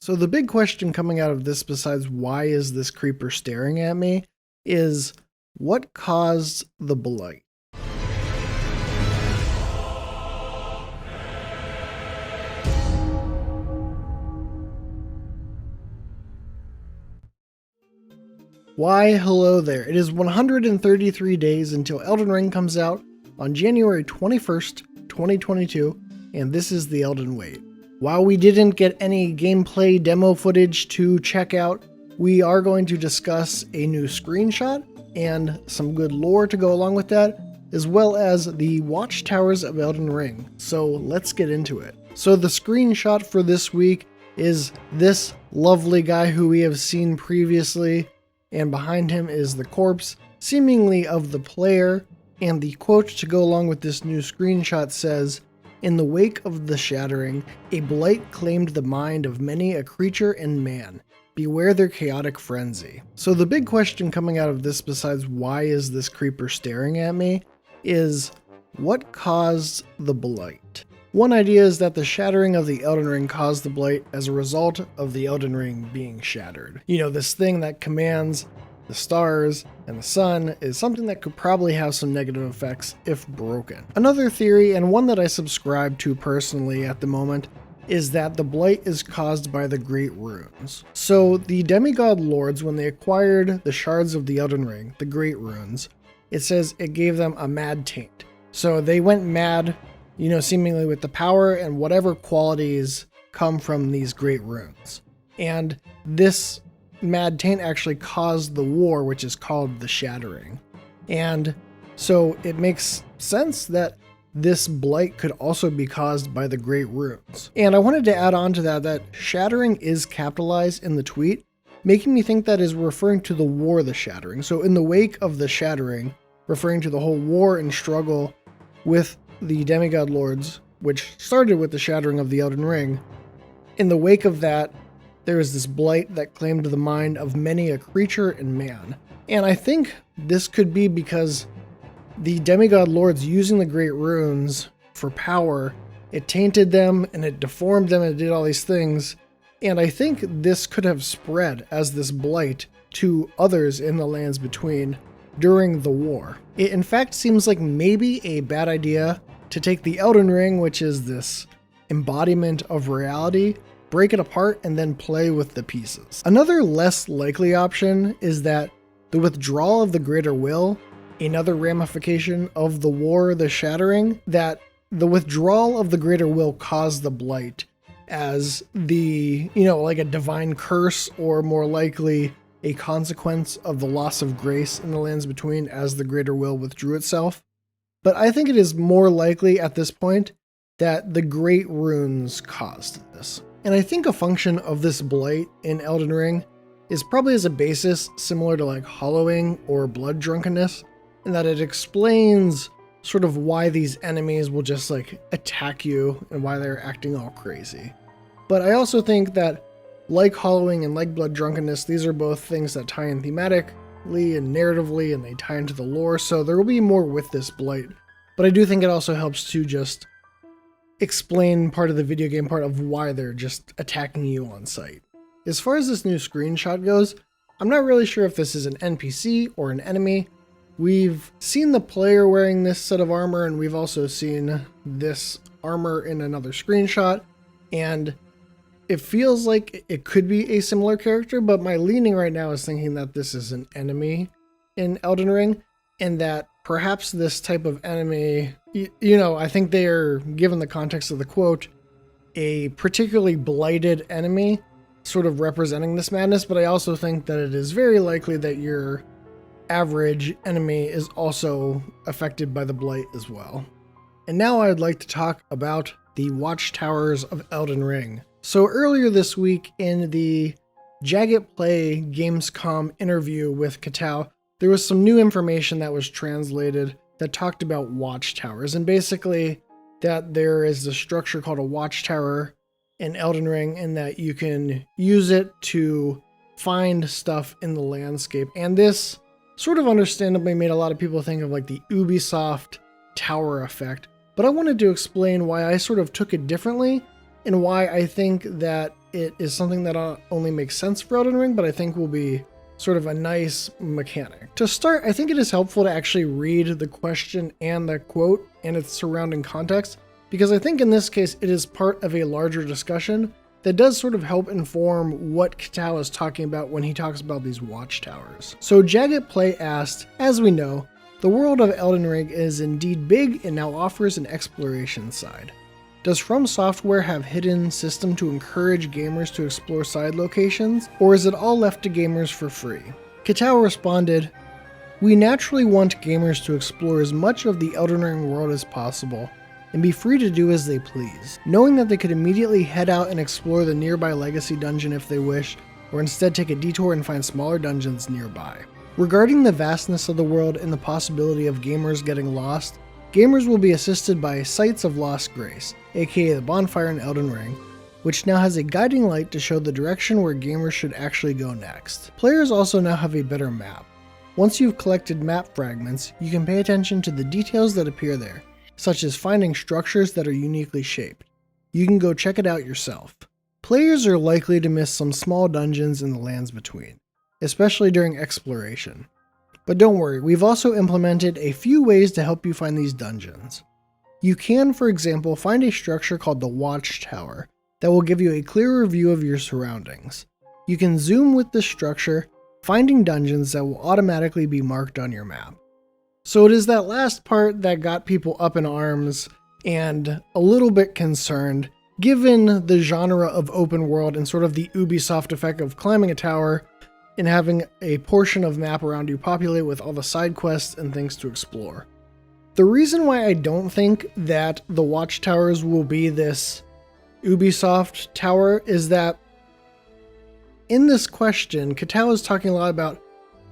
So the big question coming out of this, besides why is this creeper staring at me, is what caused the blight? Why, hello there. It is 133 days until Elden Ring comes out on January 21st, 2022, and this is the Elden Wait. While we didn't get any gameplay demo footage to check out, we are going to discuss a new screenshot and some good lore to go along with that, as well as the watchtowers of Elden Ring. So let's get into it. So the screenshot for this week is this lovely guy who we have seen previously, and behind him is the corpse, seemingly of the player, and the quote to go along with this new screenshot says, "In the wake of the shattering, a blight claimed the mind of many a creature and man. Beware their chaotic frenzy." So the big question coming out of this, besides why is this creeper staring at me, is what caused the blight? One idea is that the shattering of the Elden Ring caused the blight as a result of the Elden Ring being shattered. You know, this thing that commands the stars and the sun is something that could probably have some negative effects if broken. Another theory, and one that I subscribe to personally at the moment, is that the blight is caused by the Great Runes. So the demigod lords, when they acquired the shards of the Elden Ring, the Great Runes, it says it gave them a mad taint. So they went mad, you know, seemingly with the power and whatever qualities come from these Great Runes. And this mad taint actually caused the war, which is called the Shattering. And so it makes sense that this blight could also be caused by the Great Runes. And I wanted to add on to that Shattering is capitalized in the tweet, making me think that is referring to the war, the Shattering. So in the wake of the Shattering, referring to the whole war and struggle with the demigod lords, which started with the shattering of the Elden Ring, in the wake of that, there is this blight that claimed the mind of many a creature and man. And I think this could be because the demigod lords using the Great Runes for power, it tainted them and it deformed them and it did all these things. And I think this could have spread as this blight to others in the lands between during the war. It in fact seems like maybe a bad idea to take the Elden Ring, which is this embodiment of reality, break it apart, and then play with the pieces. Another less likely option is that the withdrawal of the greater will, another ramification of the war, the shattering, that the withdrawal of the greater will caused the blight as the, you know, like a divine curse, or more likely a consequence of the loss of grace in the lands between as the greater will withdrew itself. But I think it is more likely at this point that the Great Runes caused this. And I think a function of this blight in Elden Ring is probably as a basis similar to like hollowing or blood drunkenness, in that it explains sort of why these enemies will just like attack you and why they're acting all crazy. But I also think that like hollowing and like blood drunkenness, these are both things that tie in thematically and narratively, and they tie into the lore, so there will be more with this blight. But I do think it also helps to just explain part of the video game part of why they're just attacking you on sight. As far as this new screenshot goes, I'm not really sure if this is an NPC or an enemy. We've seen the player wearing this set of armor, and we've also seen this armor in another screenshot, and it feels like it could be a similar character, but my leaning right now is thinking that this is an enemy in Elden Ring, and that perhaps this type of enemy, you know, I think they are, given the context of the quote, a particularly blighted enemy, sort of representing this madness, but I also think that it is very likely that your average enemy is also affected by the blight as well. And now I'd like to talk about the watchtowers of Elden Ring. So earlier this week in the Jagged Play Gamescom interview with Katao, there was some new information that was translated that talked about watchtowers, and basically that there is a structure called a watchtower in Elden Ring, and that you can use it to find stuff in the landscape. And this sort of understandably made a lot of people think of like the Ubisoft tower effect, but I wanted to explain why I sort of took it differently and why I think that it is something that only makes sense for Elden Ring, but I think will be sort of a nice mechanic. To start, I think it is helpful to actually read the question and the quote and its surrounding context, because I think in this case it is part of a larger discussion that does sort of help inform what Katao is talking about when he talks about these watchtowers. So Jagged Play asked, as we know, the world of Elden Ring is indeed big and now offers an exploration side. Does From Software have hidden system to encourage gamers to explore side locations, or is it all left to gamers for free? Katao responded, "We naturally want gamers to explore as much of the Elden Ring world as possible, and be free to do as they please, knowing that they could immediately head out and explore the nearby Legacy dungeon if they wish, or instead take a detour and find smaller dungeons nearby. Regarding the vastness of the world and the possibility of gamers getting lost, gamers will be assisted by Sites of Lost Grace, aka the bonfire in Elden Ring, which now has a guiding light to show the direction where gamers should actually go next. Players also now have a better map. Once you've collected map fragments, you can pay attention to the details that appear there, such as finding structures that are uniquely shaped. You can go check it out yourself. Players are likely to miss some small dungeons in the lands between, especially during exploration. But don't worry, we've also implemented a few ways to help you find these dungeons. You can, for example, find a structure called the Watchtower that will give you a clearer view of your surroundings. You can zoom with this structure, finding dungeons that will automatically be marked on your map. So it is that last part that got people up in arms and a little bit concerned, given the genre of open world and sort of the Ubisoft effect of climbing a tower and having a portion of map around you populate with all the side quests and things to explore. The reason why I don't think that the watchtowers will be this Ubisoft tower is that in this question, Katao is talking a lot about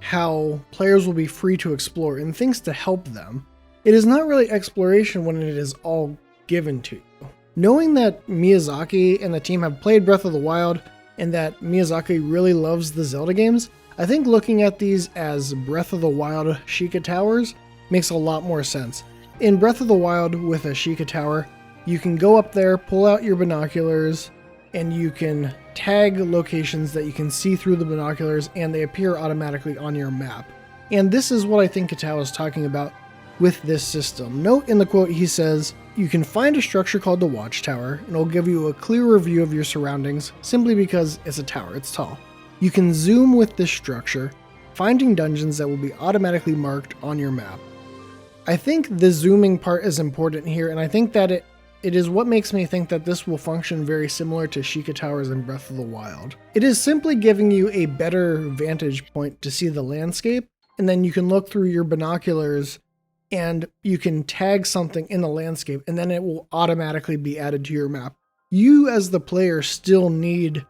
how players will be free to explore and things to help them. It is not really exploration when it is all given to you. Knowing that Miyazaki and the team have played Breath of the Wild and that Miyazaki really loves the Zelda games, I think looking at these as Breath of the Wild Sheikah Towers makes a lot more sense. In Breath of the Wild with a Sheikah Tower, you can go up there, pull out your binoculars, and you can tag locations that you can see through the binoculars and they appear automatically on your map. And this is what I think Katao is talking about with this system. Note in the quote he says, "You can find a structure called the Watchtower and it'll give you a clearer view of your surroundings simply because it's a tower, it's tall. You can zoom with this structure, finding dungeons that will be automatically marked on your map." I think the zooming part is important here, and I think that it is what makes me think that this will function very similar to Sheikah Towers in Breath of the Wild. It is simply giving you a better vantage point to see the landscape, and then you can look through your binoculars and you can tag something in the landscape, and then it will automatically be added to your map. You as the player still need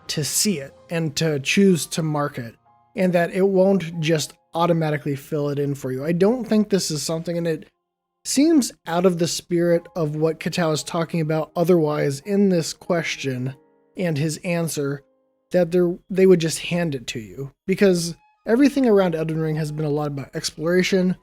to see it and to choose to mark it, and that it won't just automatically fill it in for you. I don't think this is something, and it seems out of the spirit of what Katao is talking about otherwise in this question and his answer, that they would just hand it to you. Because everything around Elden Ring has been a lot about exploration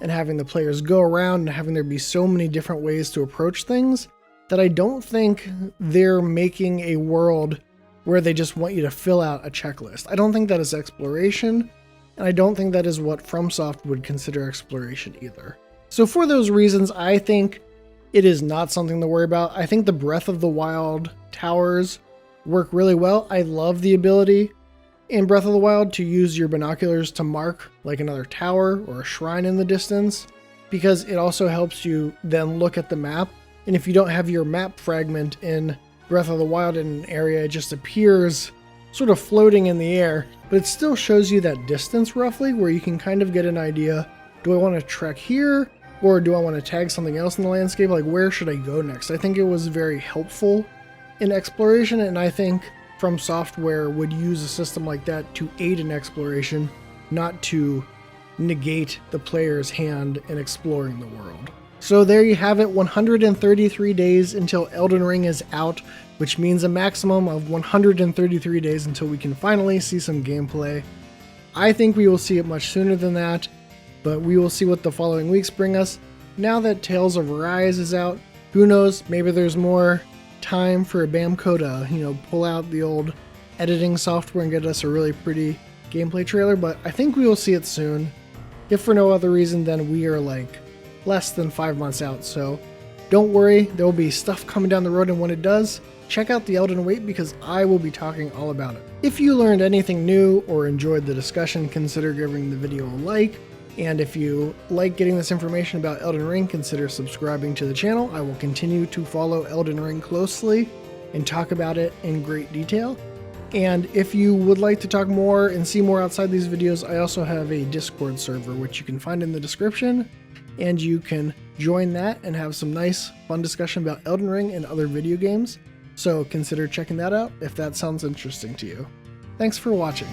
and having the players go around and having there be so many different ways to approach things that I don't think they're making a world where they just want you to fill out a checklist. I don't think that is exploration, and I don't think that is what FromSoft would consider exploration either. So for those reasons, I think it is not something to worry about. I think the Breath of the Wild towers work really well. I love the ability in Breath of the Wild to use your binoculars to mark like another tower or a shrine in the distance, because it also helps you then look at the map. And if you don't have your map fragment in Breath of the Wild in an area, it just appears sort of floating in the air, but it still shows you that distance roughly where you can kind of get an idea. Do I want to trek here? Or do I want to tag something else in the landscape? Like, where should I go next? I think it was very helpful in exploration, and I think From Software would use a system like that to aid in exploration, not to negate the player's hand in exploring the world. So there you have it, 133 days until Elden Ring is out, which means a maximum of 133 days until we can finally see some gameplay. I think we will see it much sooner than that, but we will see what the following weeks bring us. Now that Tales of Arise is out, who knows, maybe there's more time for Bamco to, pull out the old editing software and get us a really pretty gameplay trailer, but I think we will see it soon. If for no other reason than we are like less than 5 months out, so don't worry, there will be stuff coming down the road, and when it does, check out the Elden Wait because I will be talking all about it. If you learned anything new or enjoyed the discussion, consider giving the video a like, and if you like getting this information about Elden Ring, consider subscribing to the channel. I will continue to follow Elden Ring closely and talk about it in great detail. And if you would like to talk more and see more outside these videos, I also have a Discord server, which you can find in the description, and you can join that and have some nice, fun discussion about Elden Ring and other video games. So consider checking that out if that sounds interesting to you. Thanks for watching.